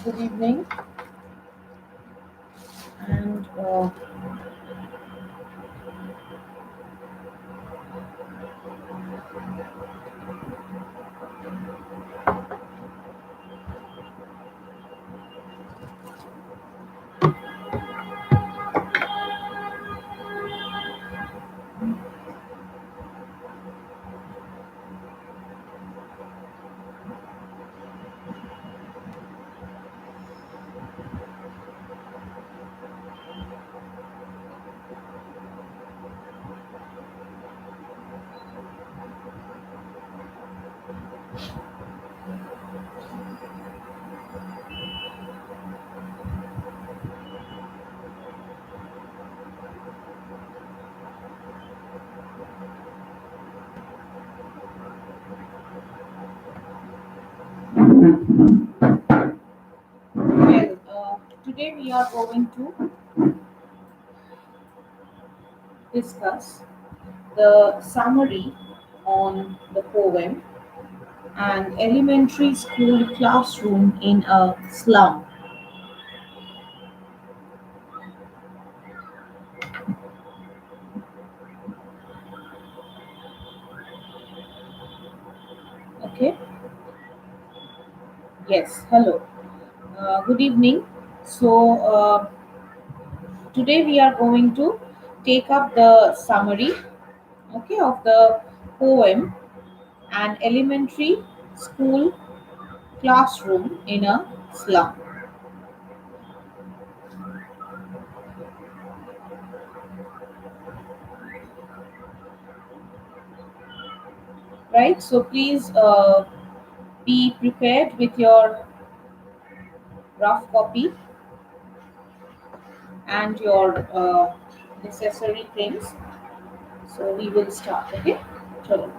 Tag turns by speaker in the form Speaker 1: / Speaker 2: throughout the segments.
Speaker 1: Good evening, and today we are going to discuss the summary on the poem "An Elementary School Classroom in a Slum." Okay. Yes. Hello. Good evening. Today we are going to take up the summary, okay, of the poem "An Elementary School Classroom in a Slum." Right. So please be prepared with your rough copy and your necessary things. So we will start. Okay. Chalo.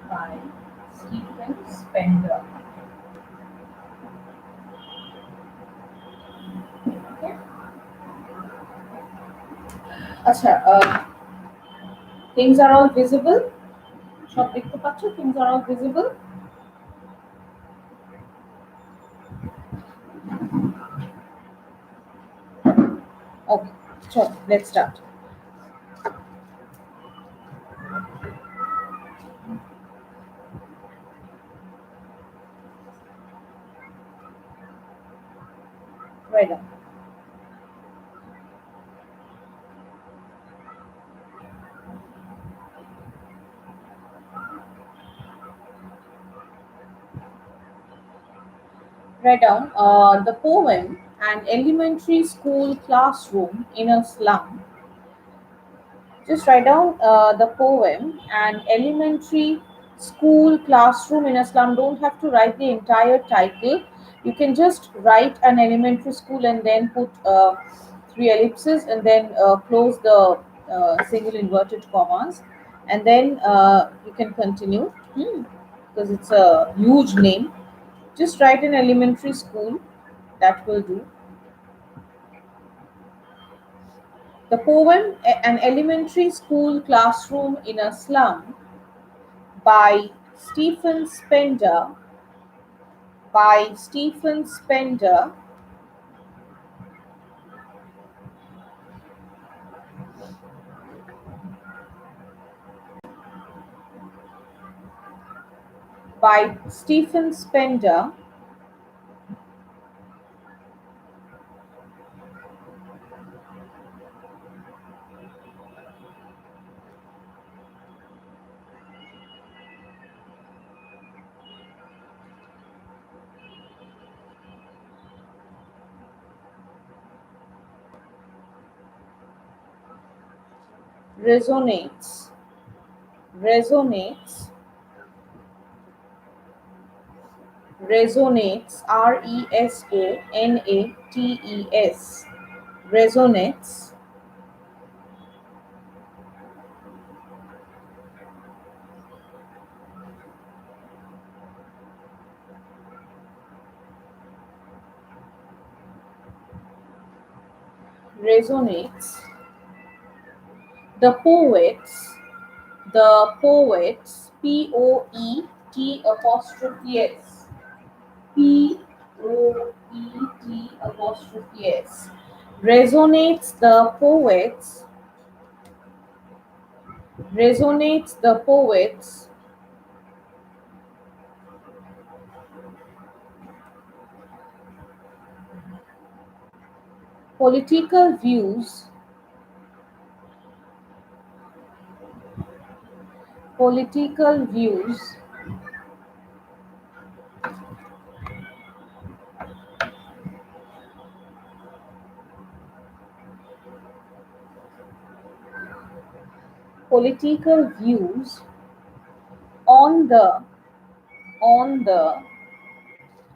Speaker 1: By Stephen Spender. Okay. আচ্ছা, things are all visible. সব দেখতে পাচ্ছ? Things are all visible. Okay. So let's start. Right on. Write down the poem "An Elementary School Classroom in a Slum." Just write down the poem "An Elementary School Classroom in a Slum." Don't have to write the entire title. You can just write an elementary school and then put three ellipses and then close the single inverted commas. And then you can continue because it's a huge name. Just write an elementary school. That will do. The poem "An Elementary School Classroom in a Slum" by Stephen Spender by Stephen Spender by Stephen Spender resonates resonates Resonates, resonates. Resonates. Resonates. The poets, Poet, apostrophe S. Poet, Resonates the poets, resonates the poets, political views, political views, political views on the, on the,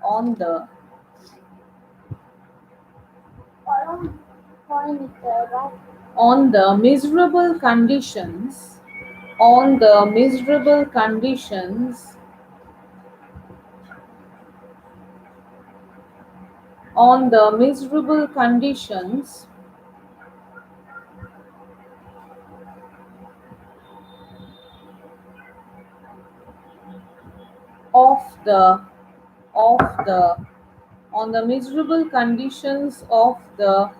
Speaker 1: on the, on the miserable conditions, on the miserable conditions, on the miserable conditions of the, of the, on the miserable conditions of the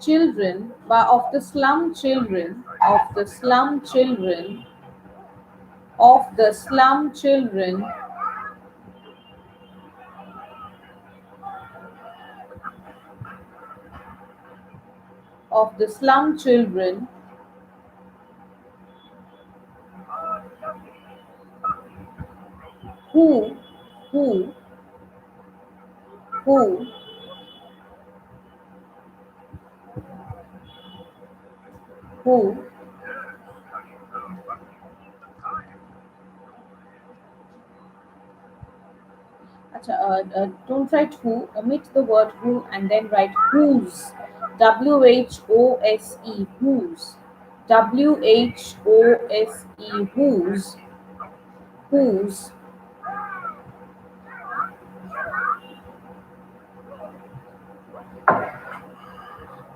Speaker 1: children, but of the slum children, of the slum children, of the slum children, who, who, who, who, don't write who, omit the word who and then write whose, WHOSE, whose, WHOSE, whose,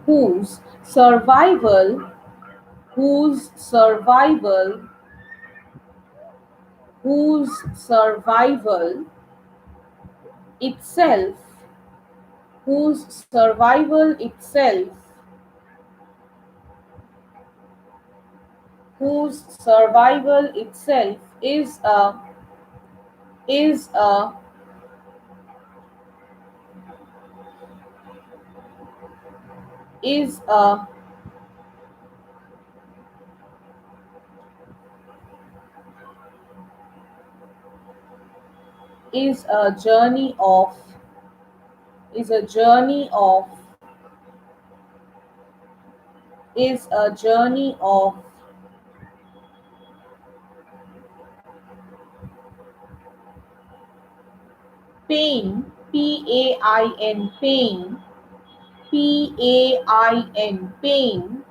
Speaker 1: whose survival, whose survival, whose survival itself, whose survival itself, whose survival itself is a is a is a journey of, is a journey of, is a journey of pain, PAIN, pain, PAIN, pain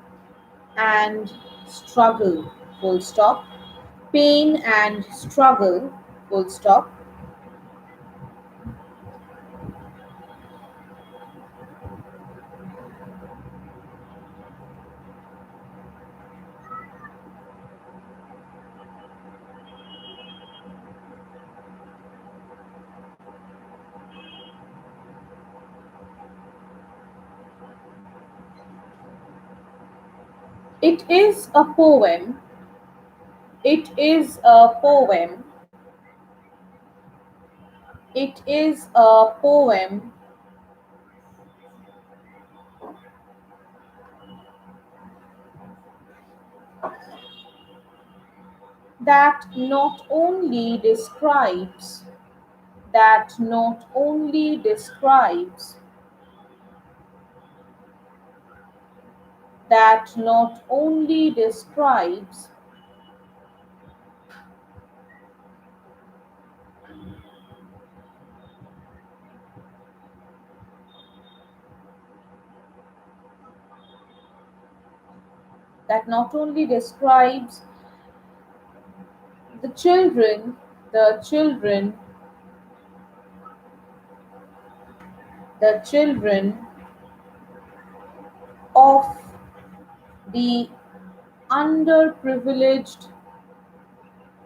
Speaker 1: and struggle, full stop, pain and struggle, full stop. It is a poem, it is a poem, it is a poem that not only describes, that not only describes that not only describes that not only describes the children the children the children of the underprivileged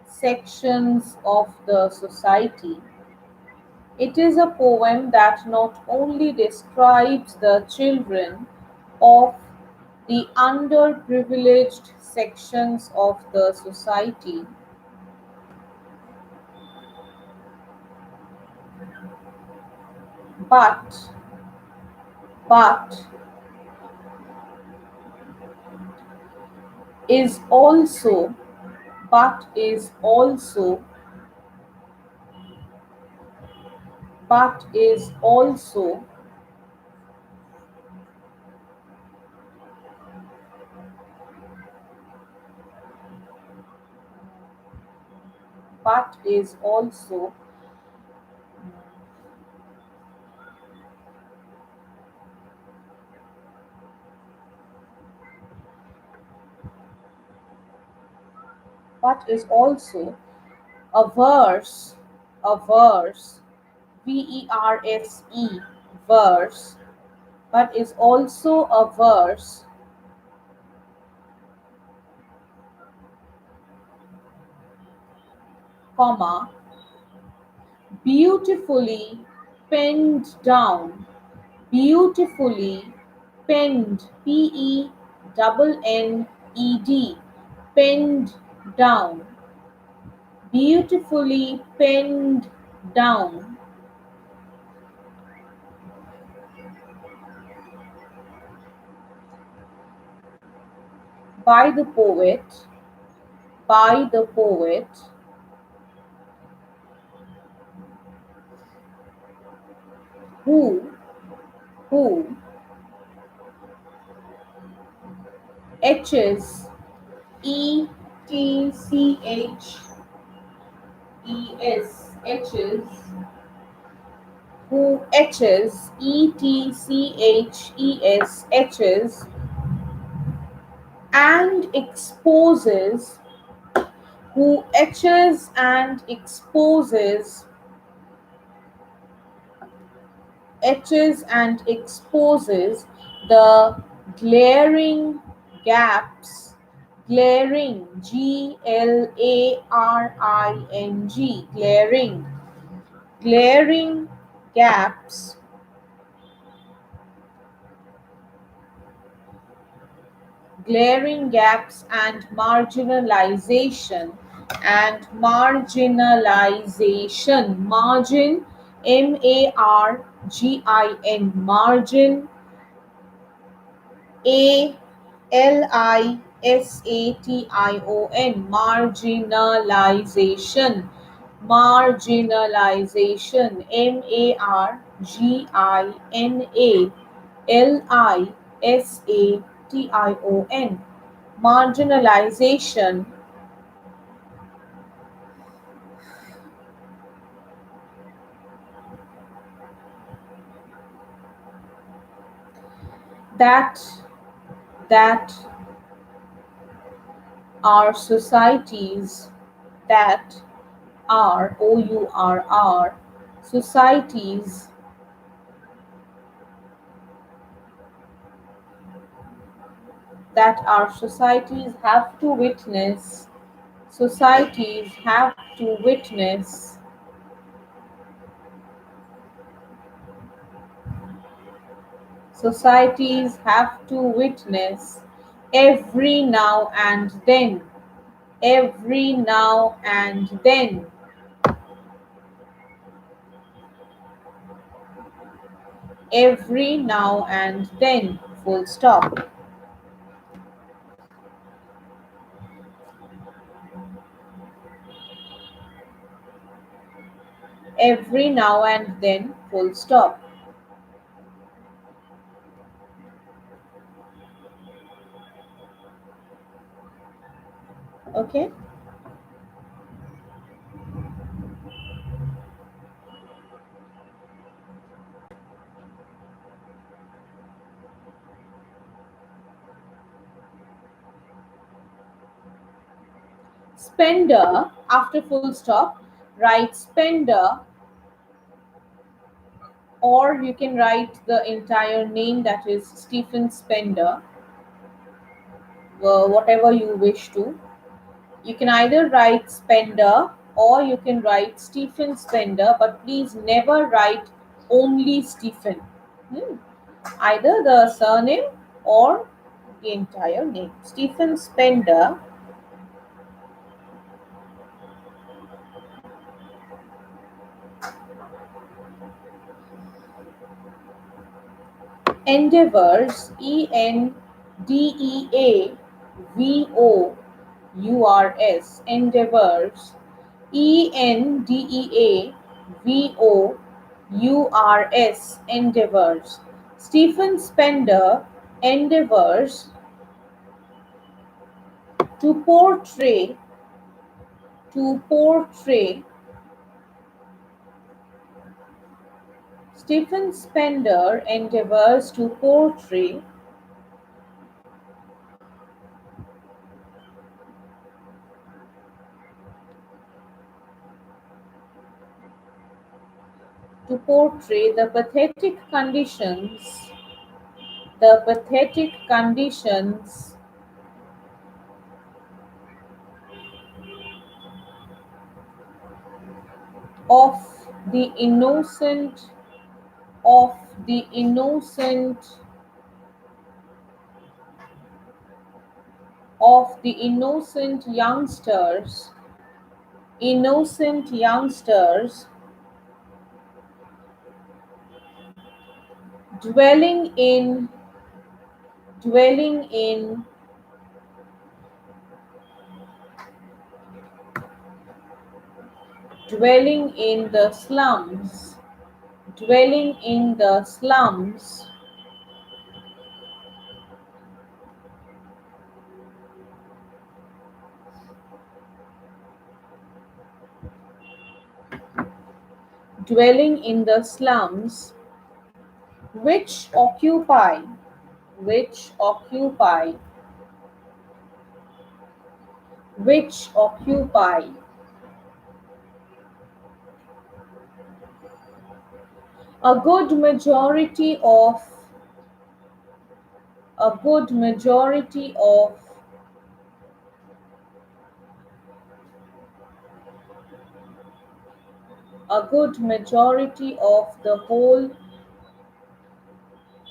Speaker 1: sections of the society. It is a poem that not only describes the children of the underprivileged sections of the society, but but is also but is also but is also but is also but is also a verse a verse verse verse but is also a verse, comma, beautifully penned down, beautifully penned, penned, penned down, beautifully penned down by the poet, by the poet, who, who etches, etches, who etches and exposes, who etches and exposes the glaring gaps, glaring, glaring gaps, glaring gaps and margin, margin, a Lisation, marginalization, Marginalization, marginalization, that that our societies, that are our societies, that our societies have to witness, societies have to witness, societies have to witness every now and then, every now and then, every now and then, full stop. every now and then, full stop. Okay. Spender, after full stop, write spender, or you can write the entire name, that is Stephen Spender, whatever you wish to. You can either write Spender or you can write Stephen Spender, but please never write only Stephen. Hmm. Either the surname or the entire name. Stephen Spender endeavors, Endeavours, endeavors, Endeavours, endeavors. Stephen Spender endeavors to portray. Stephen Spender endeavors to portray the pathetic conditions of the innocent of the innocent youngsters dwelling in dwelling in dwelling in the slums dwelling in the slums dwelling in the slums which occupy which occupy which occupy a good majority of a good majority of a good majority of the whole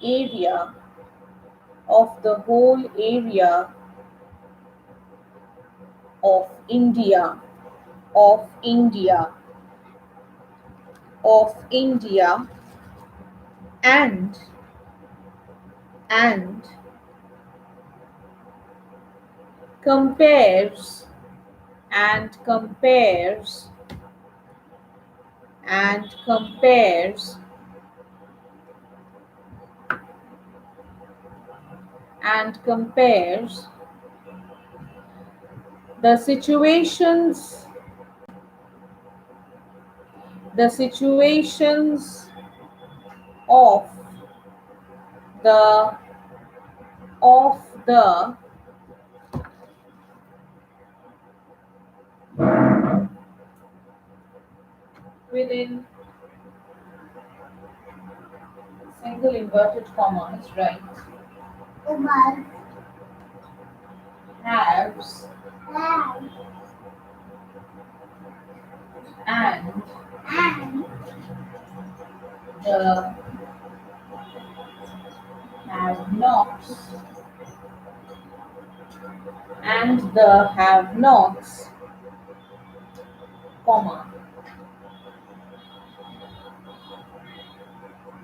Speaker 1: area of India of India of India and and compares and compares and compares and compares the situations of the of the within single inverted commas, right? Haves and the have nots and the have nots, comma,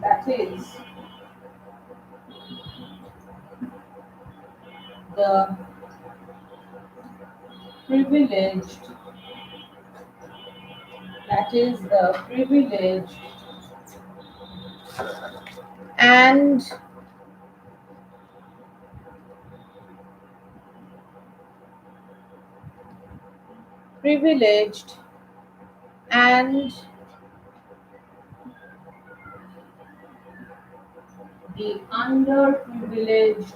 Speaker 1: that is the privileged that is privileged and privileged and the underprivileged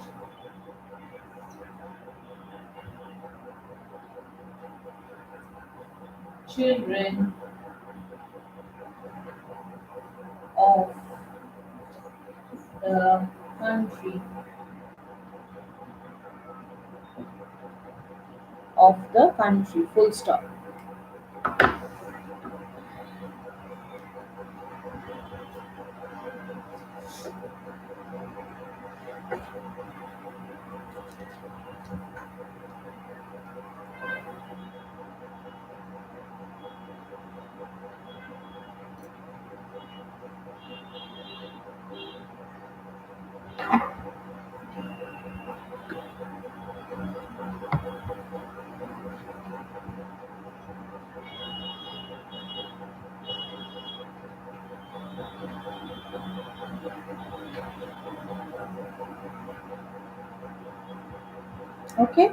Speaker 1: children of the country full stop. Okay,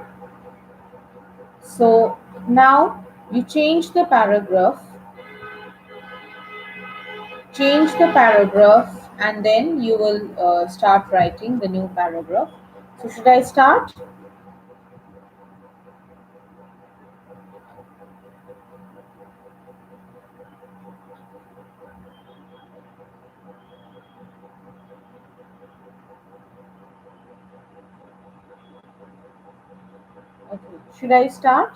Speaker 1: so now you change the paragraph and then you will start writing the new paragraph. So should I start? Okay, should I start?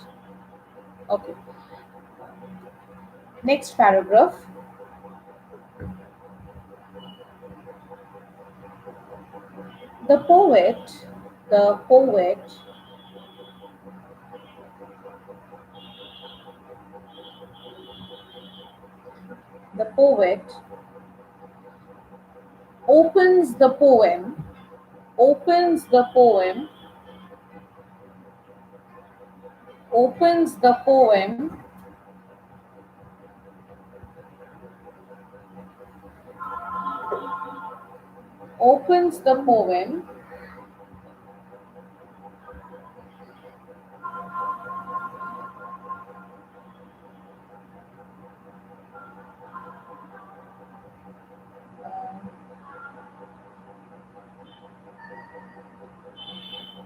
Speaker 1: Okay, next paragraph. The poet, the poet, the poet opens the poem, opens the poem, opens the poem, opens the poem,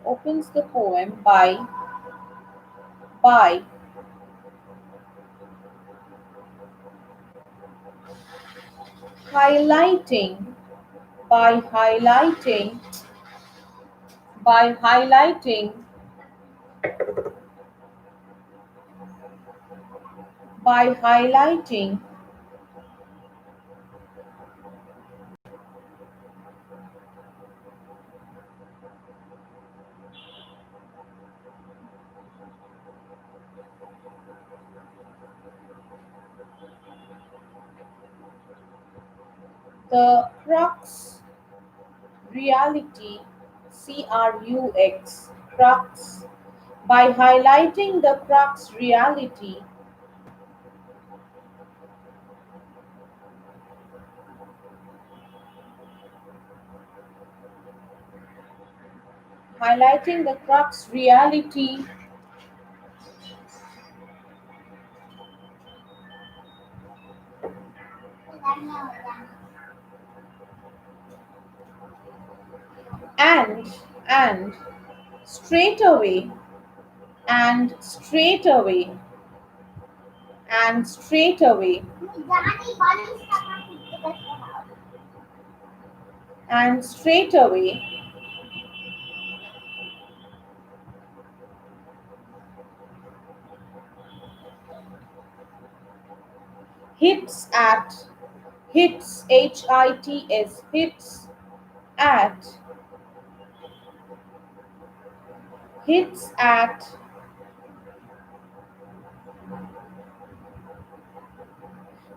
Speaker 1: opens the poem by highlighting, by highlighting, by highlighting, by highlighting the crux reality, crux, crux, by highlighting the crux reality, highlighting the crux reality and and straight away and straight away and straight away and straight away hits at hits hits at hits at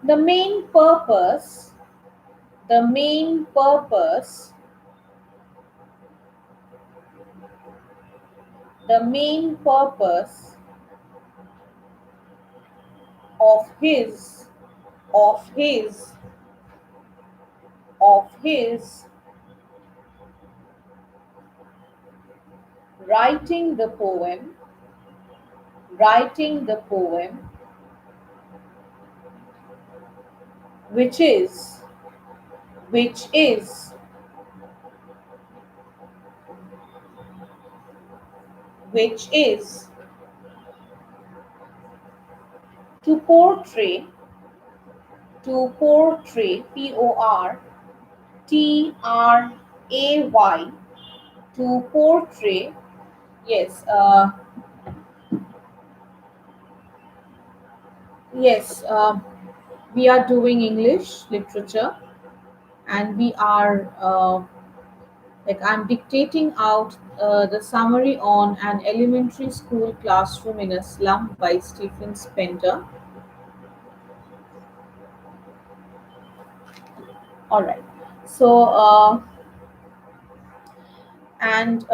Speaker 1: the main purpose, the main purpose, the main purpose of his of his writing the poem, writing the poem, which is, which is, which is to portray, to portray, Portray, to portray. Yes, yes, we are doing English literature, and we are like I'm dictating out the summary on an elementary school classroom in a slum by Stephen Spender. All right. So, and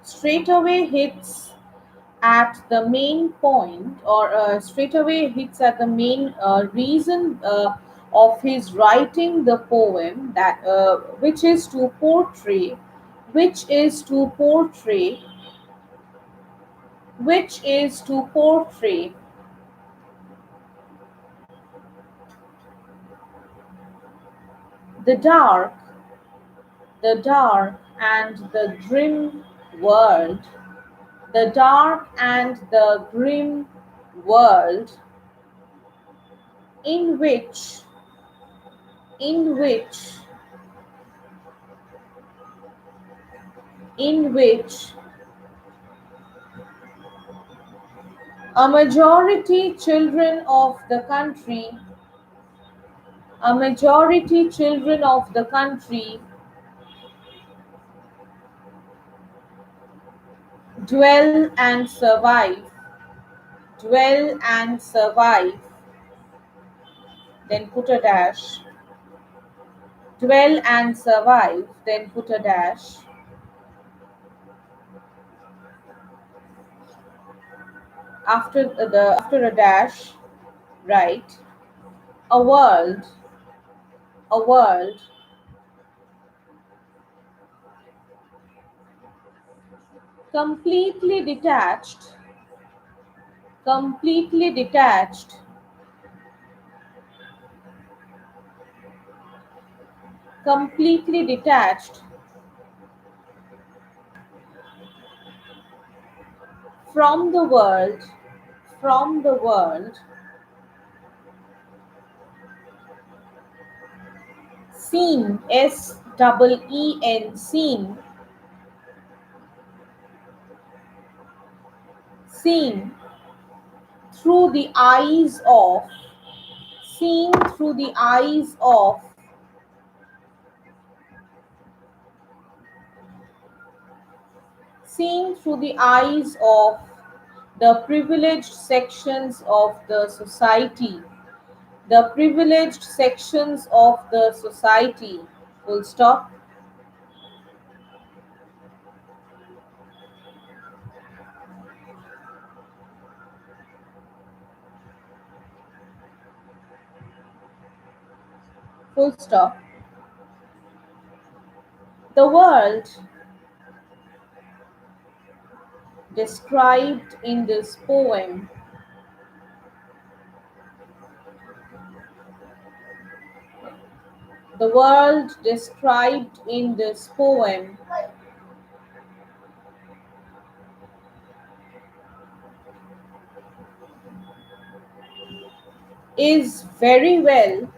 Speaker 1: straight away hits at the main point, or straight away hits at the main reason of his writing the poem, that which is to portray, which is to portray, which is to portray the dark, the dark and the grim world, the dark and the grim world in which, in which, in which a majority children of the country, a majority children of the country dwell and survive, dwell and survive, then put a dash, dwell and survive, then put a dash, after a dash, write a world, a world completely detached, completely detached, completely detached from the world, from the world, seen, seen, seen through the eyes of, seen through the eyes of, seen through the eyes of the privileged sections of the society, the privileged sections of the society, full stop, full stop. The world described in this poem, the world described in this poem is very well,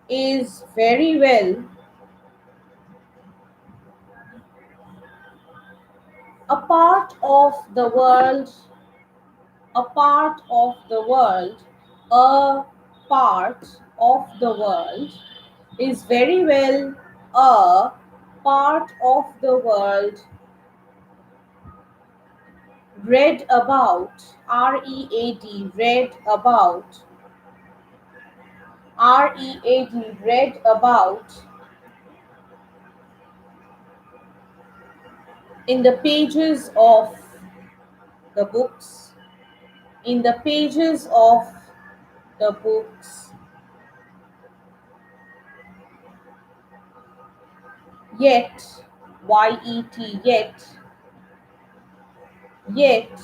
Speaker 1: is very well a part of the world, a part of the world, a part of the world, is very well a part of the world read about, read, read about, read about in the pages of the books, in the pages of the books, yet, yet, yet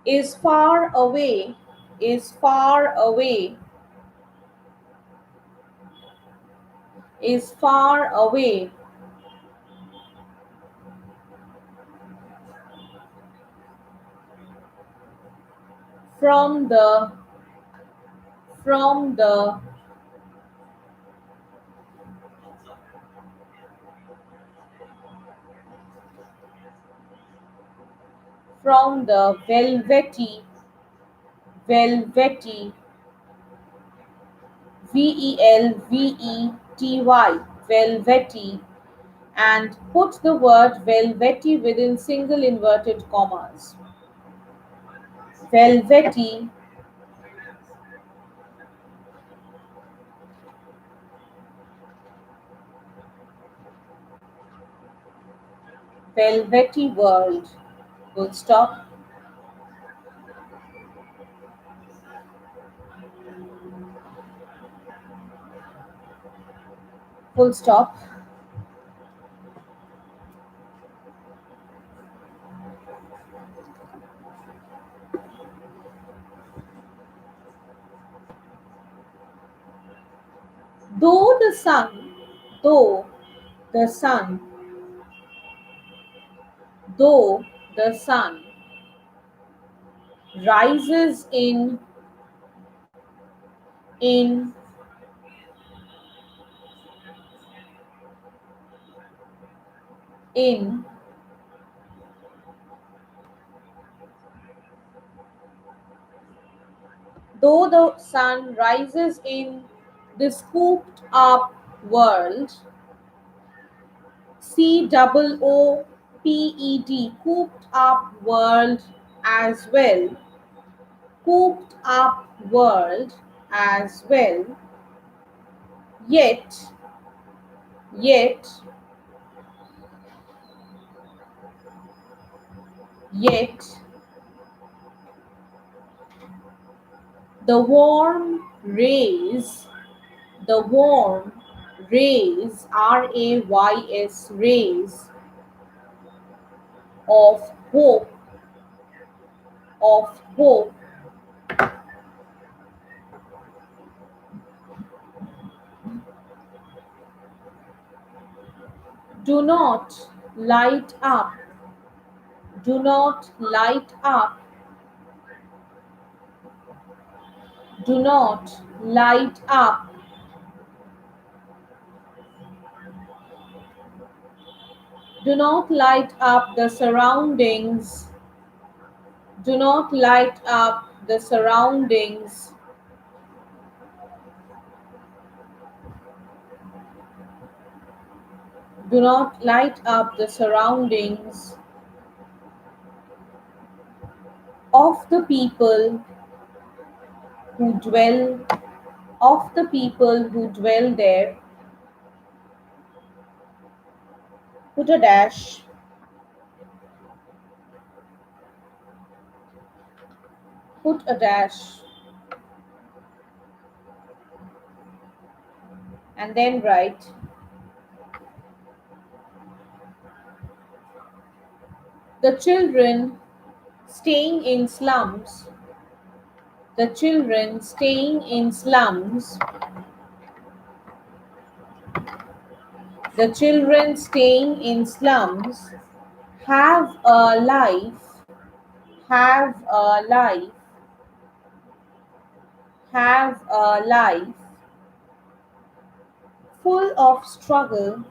Speaker 1: is far away, is far away, is far away from the, from the, from the velvety, velvety, velvety, velvety, and put the word velvety within single inverted commas. Velvety, velvety world. Full stop, full stop. Though the sun, though the sun, though the sun rises in, in, though the sun rises in the scooped up world, COOPED, cooped up world as well, cooped up world as well, yet, yet, yet, the warm rays, the warm rays, rays, rays of hope, of hope, do not light up, do not light up, do not light up, do not light up the surroundings, do not light up the surroundings, do not light up the surroundings of the people who dwell, of the people who dwell there. Put a dash, put a dash, and then write the children staying in slums, the children staying in slums, the children staying in slums have a life, have a life, have a life full of struggle,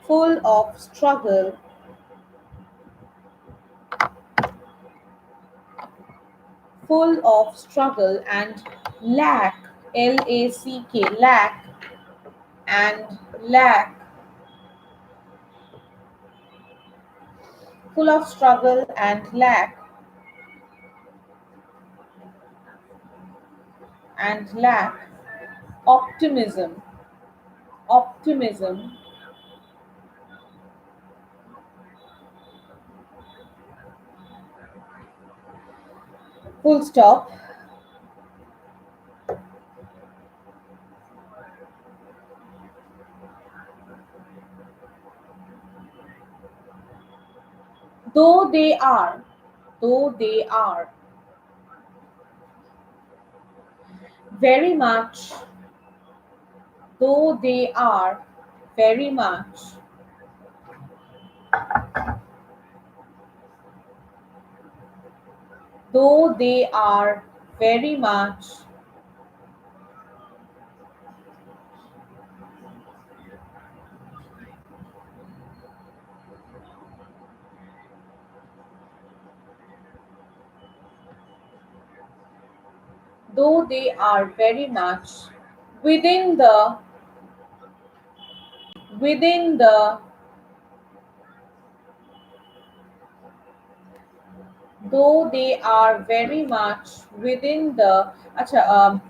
Speaker 1: full of struggle, full of struggle and lack, lack, lack and lack, full of struggle and lack, and lack, optimism, optimism, Full stop. Though they are, though they are, very much, though they are, very much, though they are, very much, though they are very much, within the, within the, though they are very much within the, acha,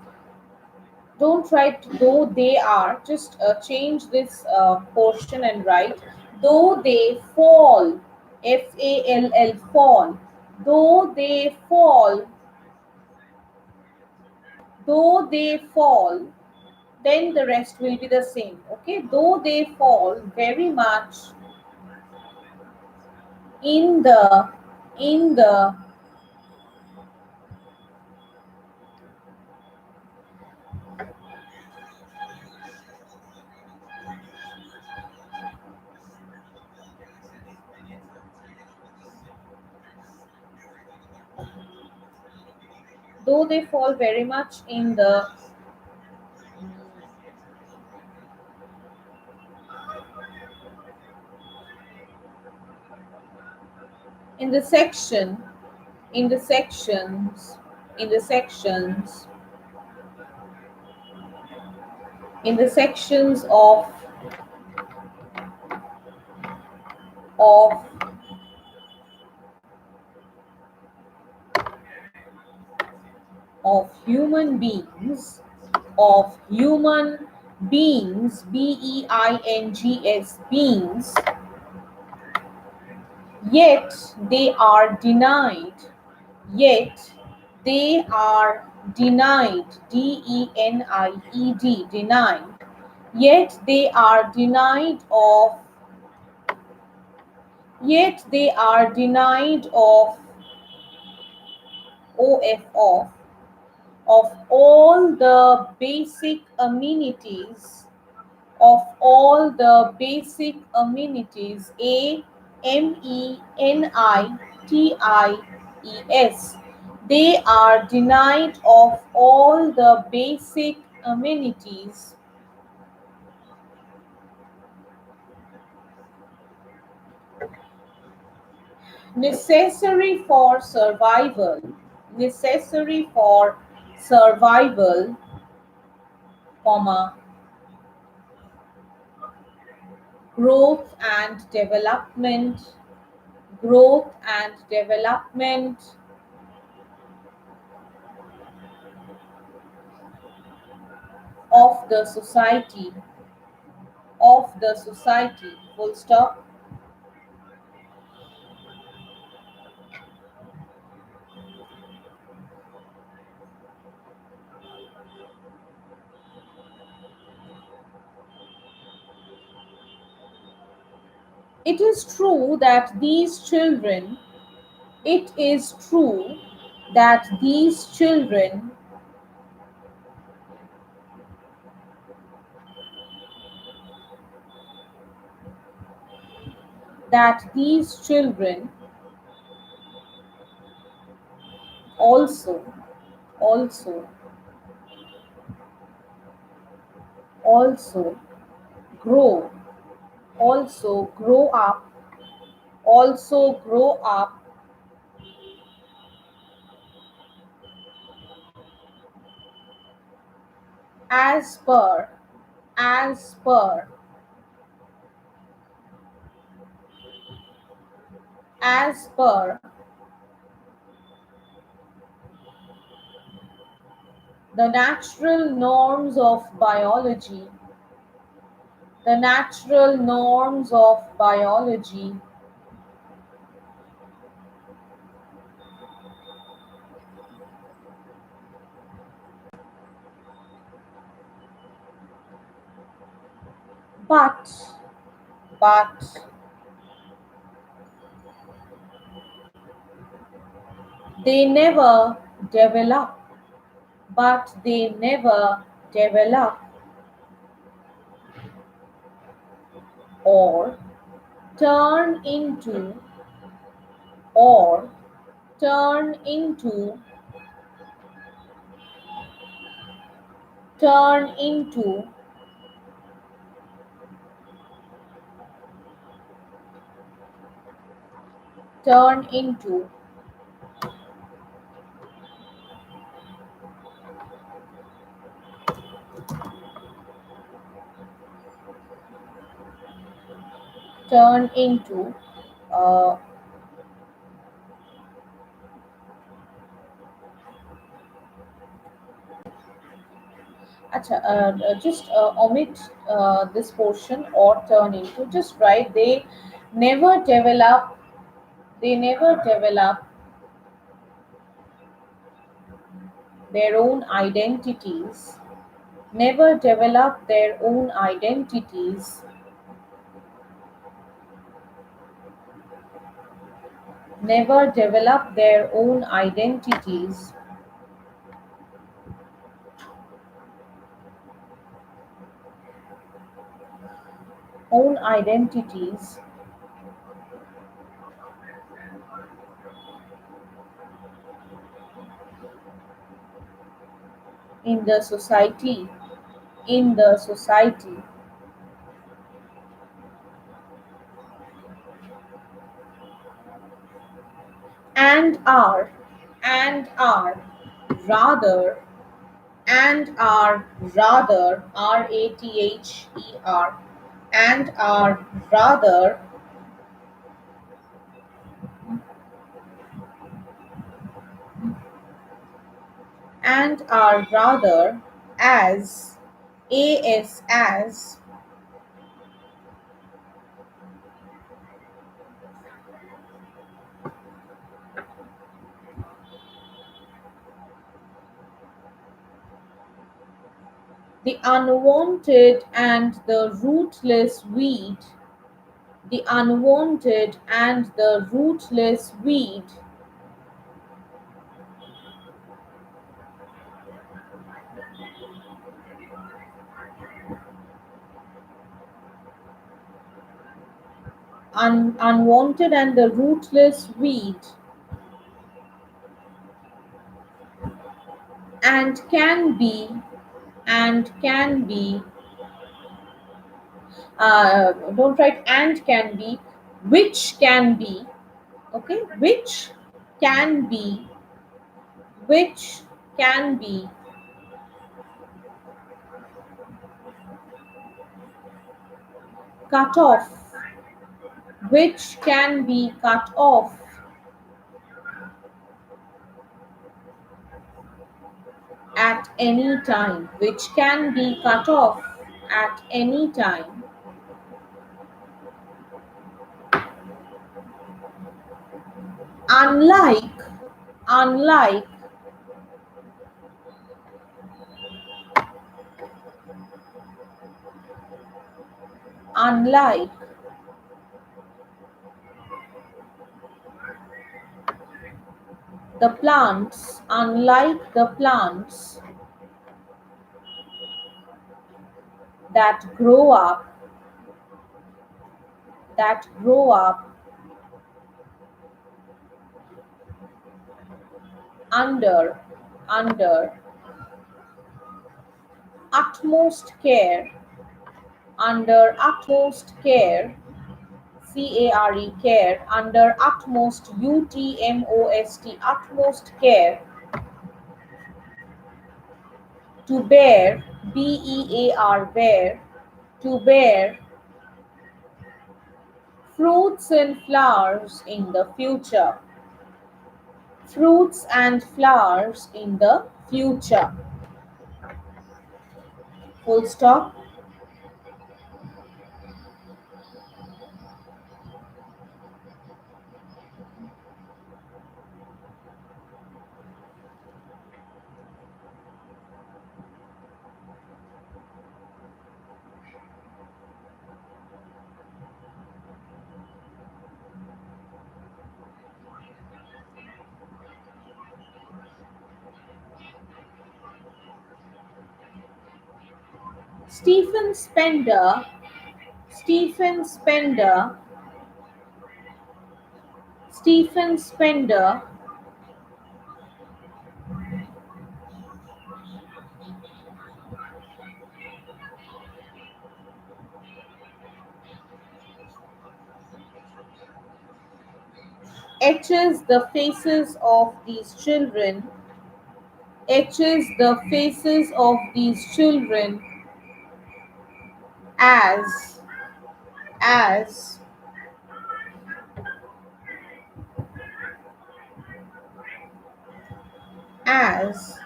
Speaker 1: don't write though they are, just change this portion and write though they fall, fall, fall, though they fall, though they fall, then the rest will be the same. Okay, though they fall very much in the, in the, though they fall very much in the section, in the sections, in the sections, in the sections of of human beings, of human beings, beings, beings, yet they are denied, yet they are denied, denied, denied, yet they are denied of, yet they are denied of all the basic amenities, of all the basic amenities, amenities, they are denied of all the basic amenities necessary for survival, necessary for survival, comma, growth and development, growth and development of the society, of the society, full stop. It is true that these children, it is true that these children, that these children also, also, also grow, also grow up, also grow up as per, as per, as per the natural norms of biology, the natural norms of biology, but, but they never develop, but they never develop or turn into, or turn into, turn into, turn into, turn into. Uh, just omit this portion or turn into. Just write never develop. They never develop their own identities. Never develop their own identities. Never develop their own identities. Own identities in the society. In the society. And are. And are. Rather. And are rather. rather. And are rather. And are rather as. As. The unwanted and the rootless weed. The unwanted and the rootless weed. Unwanted and the rootless weed. And can be. And can be. Don't write and can be. Which can be. Okay, which can be. Which can be. Cut off. Which can be cut off. At any time. Which can be cut off at any time. Unlike. Unlike. Unlike. The plants. Unlike the plants that grow up. That grow up under. Under utmost care. Under utmost care. care. Under utmost. Utmost care. To bear. Bear. To bear fruits and flowers in the future. Fruits and flowers in the future. Full stop. Stephen Spender, Stephen Spender, Stephen Spender etches the faces of these children, etches the faces of these children as, as, as,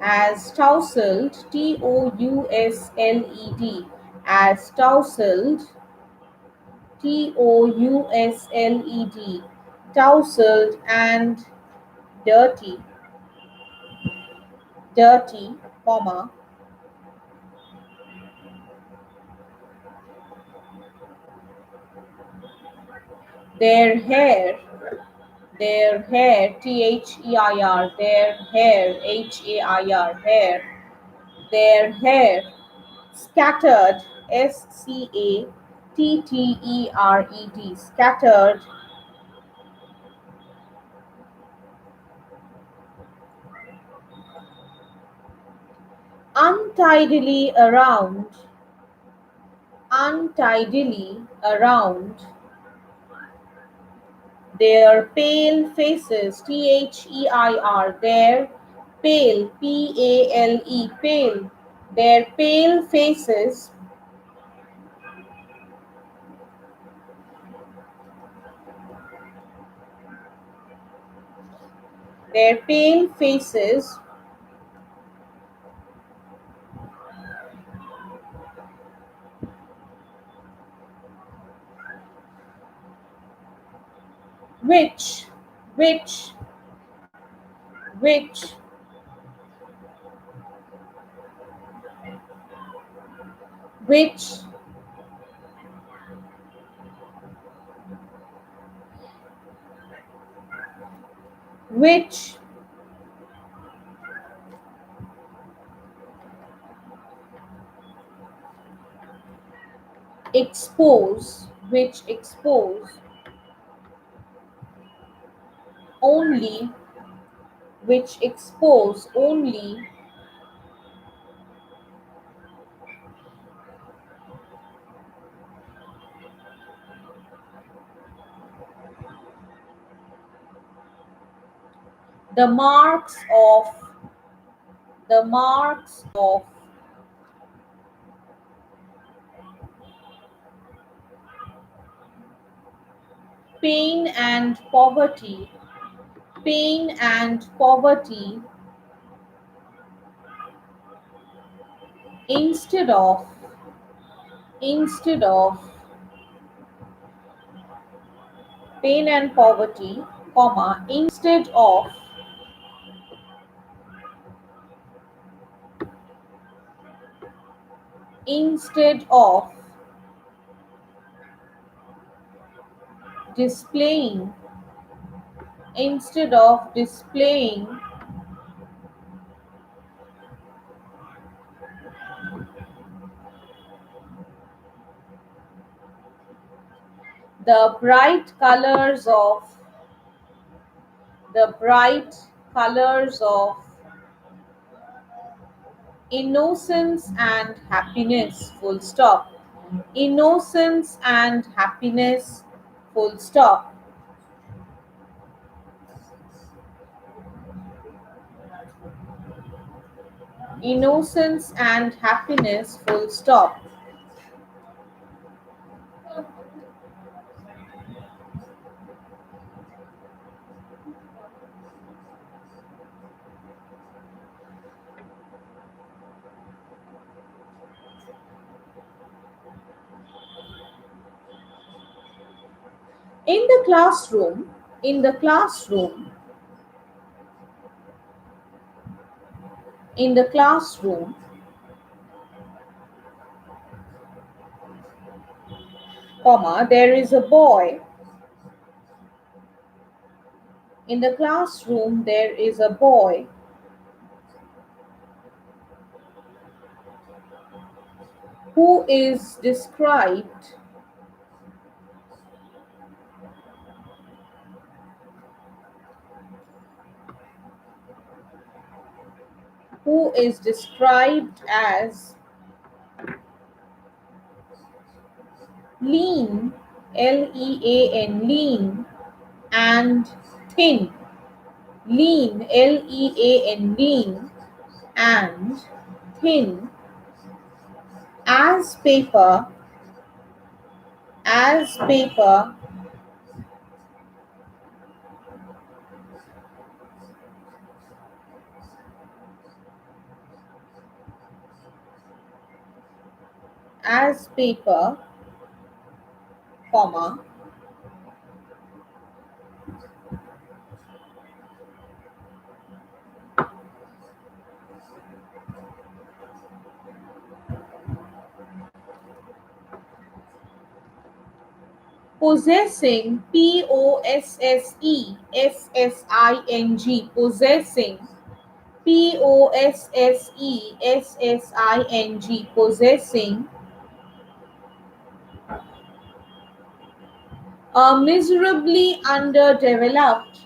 Speaker 1: as tousled, Tousled, as tousled, Tousled, tousled and dirty, dirty, comma, their hair, their hair, Their, their hair, Hair, hair, their hair, scattered, Scattered, scattered, untidily around, untidily around their pale faces, their pale, Pale, pale, their pale faces, their pale faces, which, which, which, which, which which expose only, which expose only the marks of, the marks of pain and poverty, pain and poverty, instead of, instead of pain and poverty, comma, instead of displaying, instead of displaying the bright colors of, the bright colors of innocence and happiness, full stop, innocence and happiness, full stop, innocence and happiness, full stop. In the classroom, in the classroom, in the classroom, comma, there is a boy. In the classroom, there is a boy who is described who is described as lean, Lean, lean, and thin, lean, and thin, as paper, as paper, as paper, comma, possessing, possessing, possessing, possessing, a miserably underdeveloped,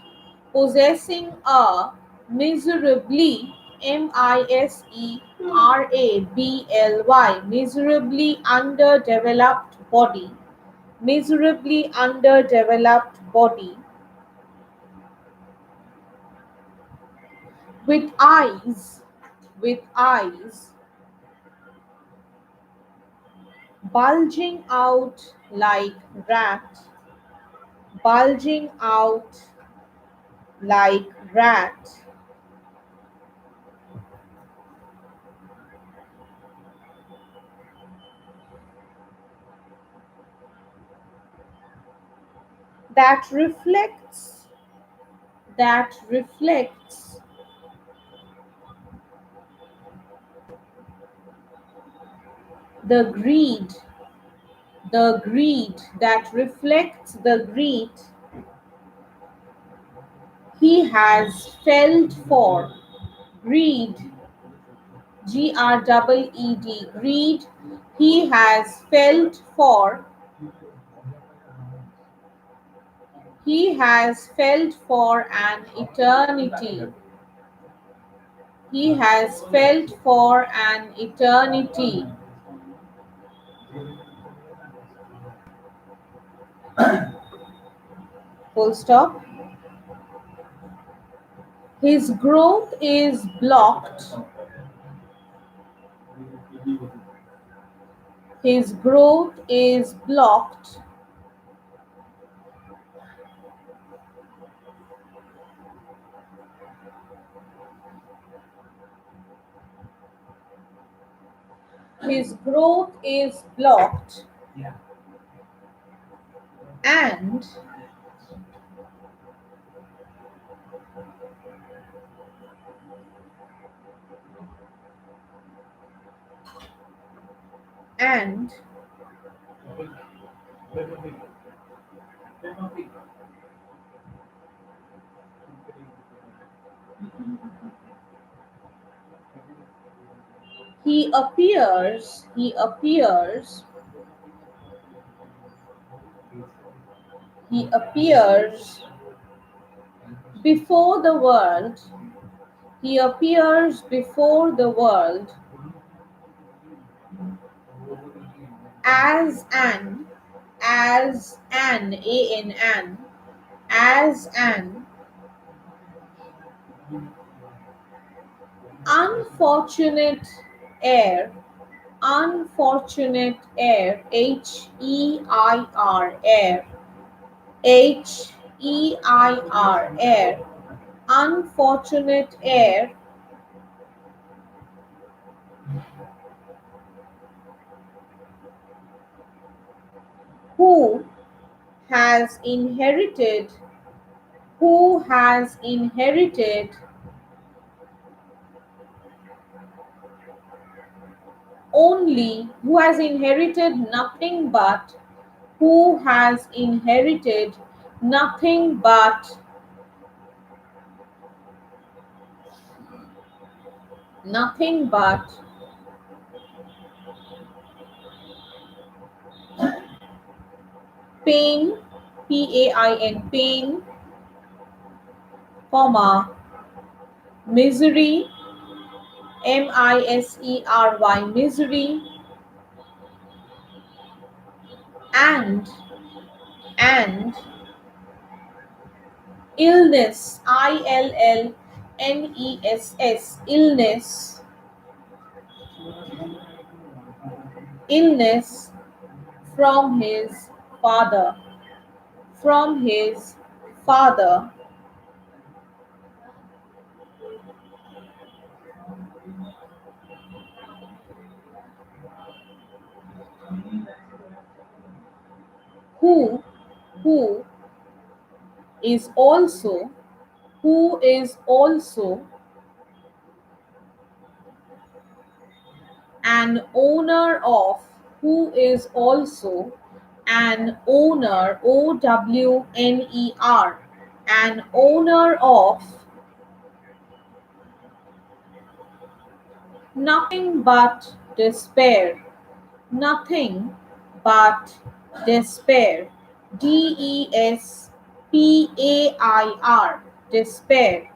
Speaker 1: possessing a miserably, miserably, miserably underdeveloped body, miserably underdeveloped body, with eyes, with eyes, bulging out like rat, bulging out like rat, that reflects, that reflects the greed, the greed, that reflects the greed he has felt for, greed, greed, greed he has felt for, he has felt for an eternity, he has felt for an eternity, full stop. His growth is blocked, his growth is blocked, his growth is blocked, and and he appears before the world, he appears before the world as an, an, as an unfortunate heir, unfortunate heir, heir, heir, unfortunate heir, who has inherited, who has inherited only, who has inherited nothing but, who has inherited nothing but, nothing but pain, pain, pain, comma, misery, misery, misery, and, and, illness, illness, illness, illness from his father, from his father, who, who is also, who is also an owner of, who is also an owner, owner, an owner of nothing but despair, nothing but despair, despair, despair,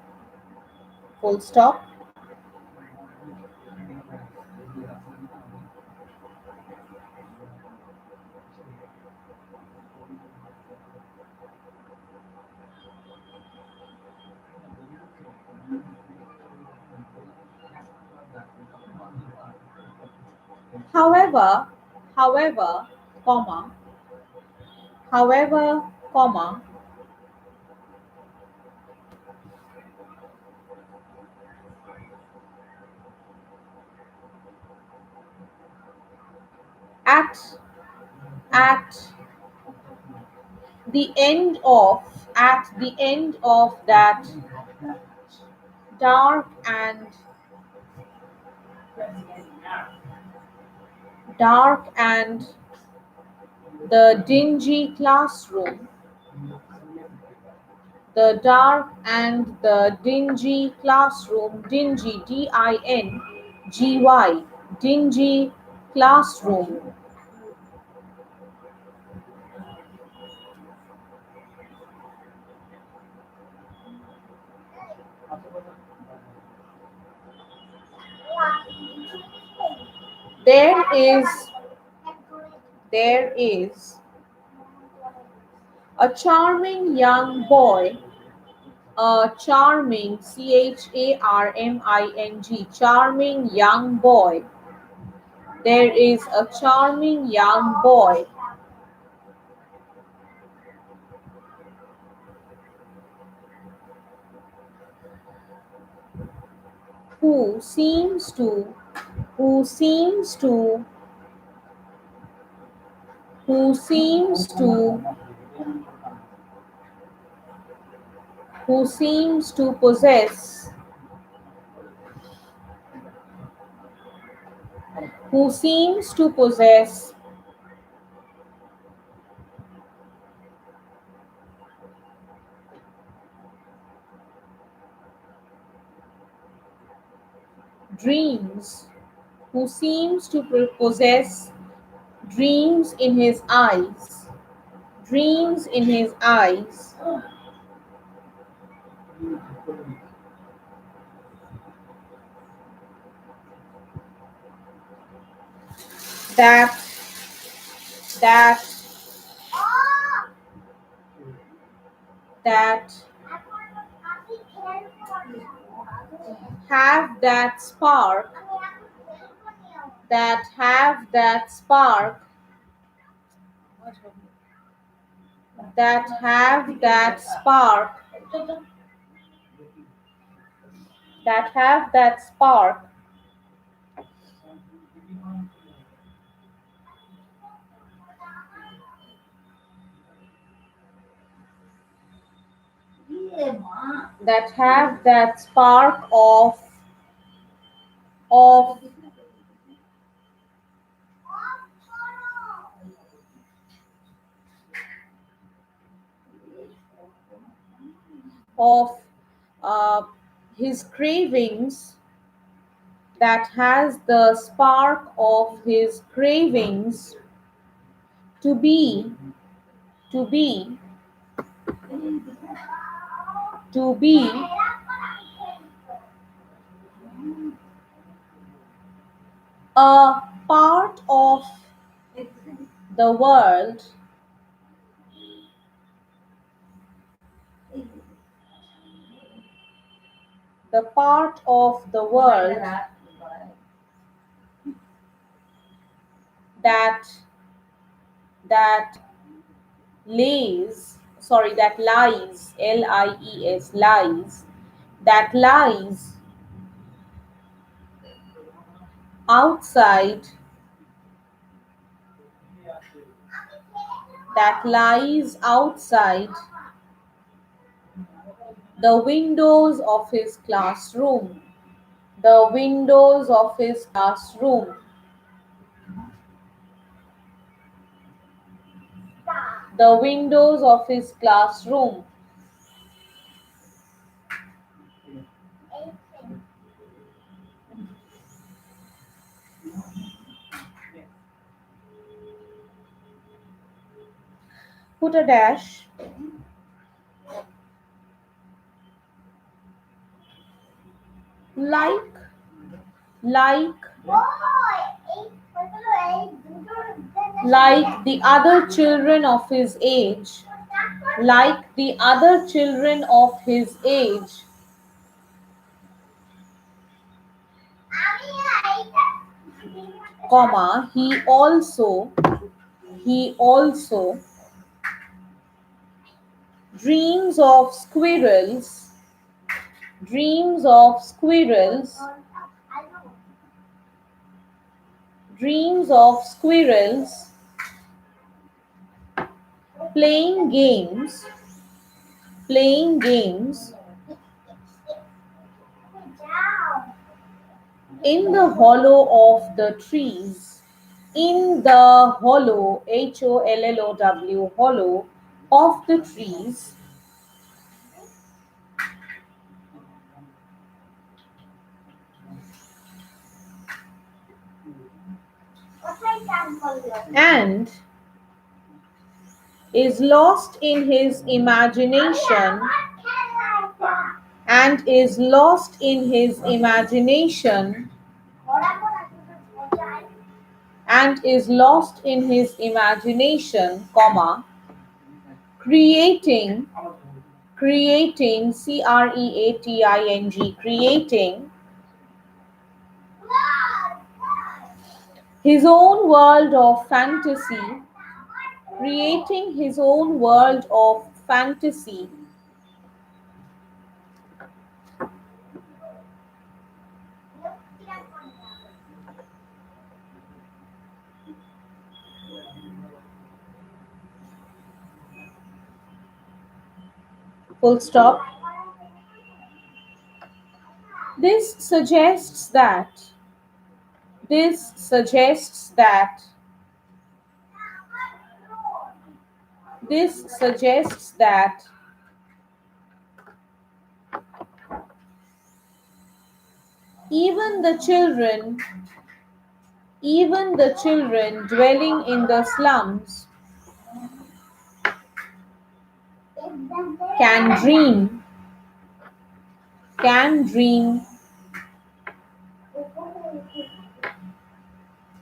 Speaker 1: full stop. However, however, comma, however, comma, at, at the end of, at the end of that dark and dark and the dingy classroom, the dark and the dingy classroom, dingy, dingy, dingy classroom, there is, there is a charming young boy, a charming, charming, charming young boy. There is a charming young boy who seems to, who seems to, who seems to, who seems to possess, who seems to possess dreams, who seems to possess dreams in his eyes, dreams in his eyes, that, that, that have that spark, that have that spark, that have that spark, that have that spark, that have that spark of of uh, his cravings, that has the spark of his cravings to be, to be, to be a part of the world the part of the world that that that lies, lies, lies, that lies outside, that lies outside the windows of his classroom, the windows of his classroom, the windows of his classroom. Put a dash. like like like the other children of his age, like the other children of his age, comma, he also dreams of squirrels, dreams of squirrels, dreams of squirrels playing games, playing games in the hollow of the trees, in the hollow, hollow, hollow of the trees, and is lost in his imagination, and is lost in his imagination, and is lost in his imagination, comma, creating, creating, creating, creating his own world of fantasy, creating his own world of fantasy. Full stop. This suggests that, this suggests that, this suggests that even the children, even the children dwelling in the slums can dream, can dream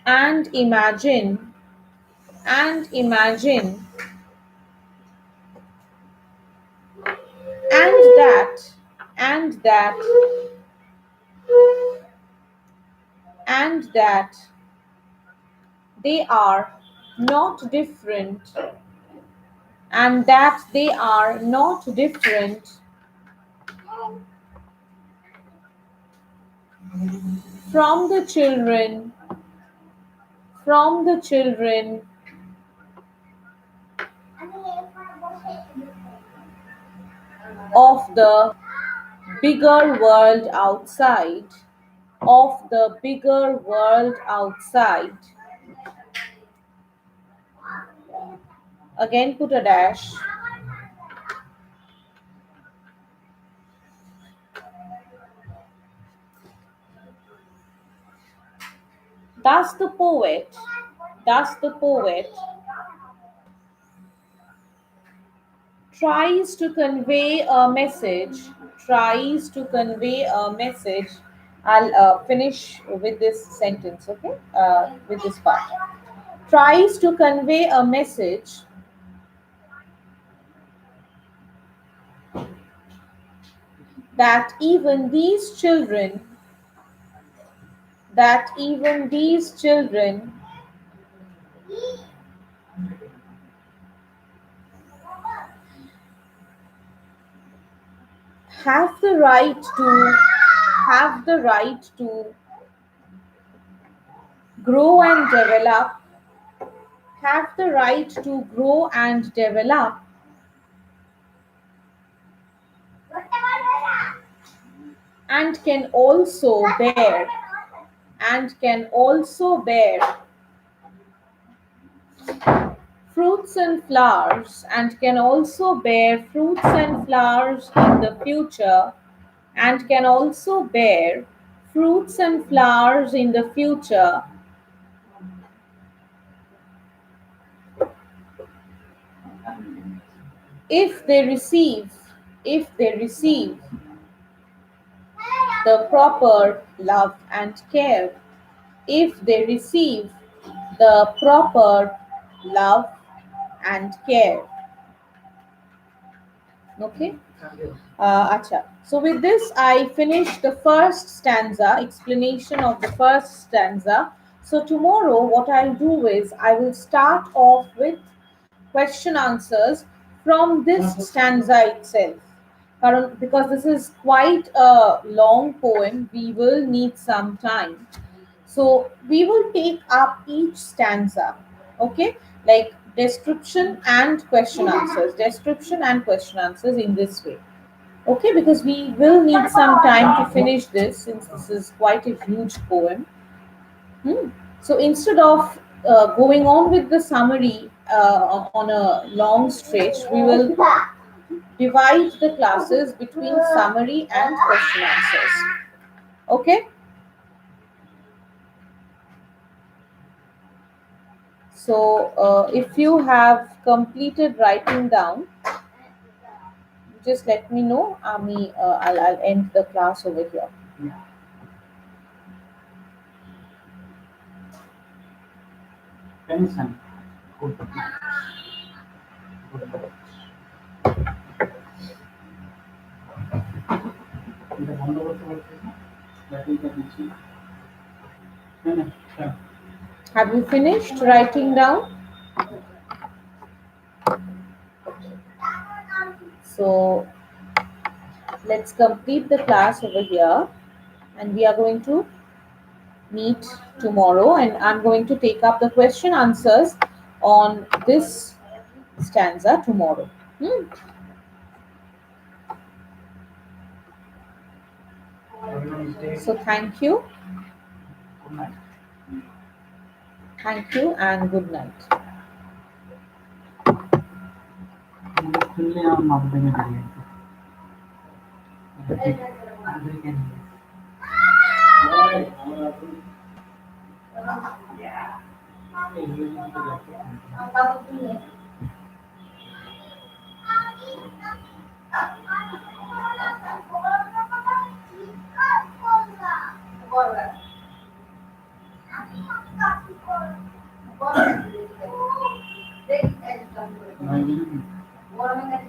Speaker 1: and imagine, and imagine, and that, and that, and that they are not different, and that they are not different from the children, from the children of the bigger world outside, of the bigger world outside. Again, put a dash. Thus the poet, thus the poet tries to convey a message, tries to convey a message. I'll finish with this sentence, okay? With this part. Tries to convey a message that even these children have the right to have the right to grow and develop have the right to grow and develop and can also bear and can also bear fruits and flowers and can also bear fruits and flowers in the future and can also bear fruits and flowers in the future if they receive if they receive the proper love and care, if they receive the proper love and care. Okay. Acha. So with this, I finish the first stanza, explanation of the first stanza. So tomorrow, what I'll do is I will start off with question answers from this stanza itself. Because this is quite a long poem, we will need some time. So we will take up each stanza, okay? Like description and question answers in this way. Okay, because we will need some time to finish this since this is quite a huge poem. Hmm. So instead of going on with the summary on a long stretch, we will divide the classes between summary and question answers. Okay, so if you have completed writing down, just let me know. I'll end the class over here.
Speaker 2: Tension. Good. Good. এটা বন্ধ করতে পারছিস না ব্যাটারিটা দিচ্ছি না না হ্যাঁ
Speaker 1: Have you finished writing down? So let's complete the class over here, and we are going to meet tomorrow, and I'm going to take up the question answers on this stanza tomorrow. Hmm. So
Speaker 2: Good night.
Speaker 1: thank you and good night.
Speaker 2: খুললে আমার মাথা ভেঙে যাবে আমাদেরকে নিয়ে Yeah.